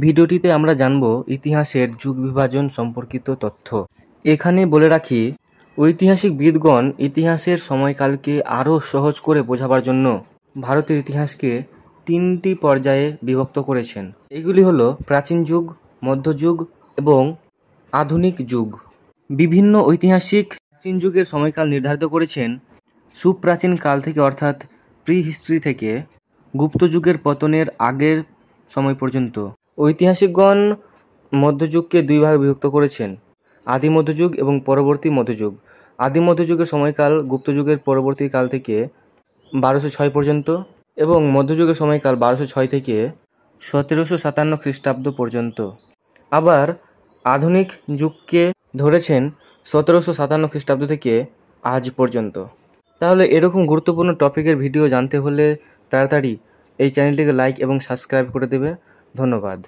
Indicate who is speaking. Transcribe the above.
Speaker 1: ভিডিওটিতে আমরা জানব ইতিহাসের যুগ বিভাজন সম্পর্কিত তথ্য। এখানে বলে রাখি, ঐতিহাসিকবিদগণ ইতিহাসের সময়কালকে আরও সহজ করে বোঝাবার জন্য ভারতের ইতিহাসকে 3টি পর্যায়ে বিভক্ত করেছেন। এগুলি হলো প্রাচীন যুগ, মধ্যযুগ এবং আধুনিক যুগ। বিভিন্ন ঐতিহাসিক প্রাচীন যুগের সময়কাল নির্ধারিত করেছেন সুপ্রাচীন কাল থেকে, অর্থাৎ প্রি হিস্ট্রি থেকে গুপ্ত যুগের পতনের আগের সময় পর্যন্ত। ঐতিহাসিকগণ মধ্যযুগকে 2 ভাগে বিভক্ত করেছেন, আদি মধ্যযুগ এবং পরবর্তী মধ্যযুগ। আদি মধ্যযুগের সময়কাল গুপ্ত যুগের পরবর্তী কাল থেকে 1206 পর্যন্ত এবং মধ্যযুগের সময়কাল 1206 থেকে 1757 খ্রিস্টাব্দ পর্যন্ত। আবার আধুনিক যুগকে ধরেছেন 1757 খ্রিস্টাব্দ থেকে আজ পর্যন্ত। তাহলে এরকম গুরুত্বপূর্ণ টপিকের ভিডিও জানতে হলে তাড়াতাড়ি এই চ্যানেলটিকে লাইক এবং সাবস্ক্রাইব করে দেবে। ধন্যবাদ।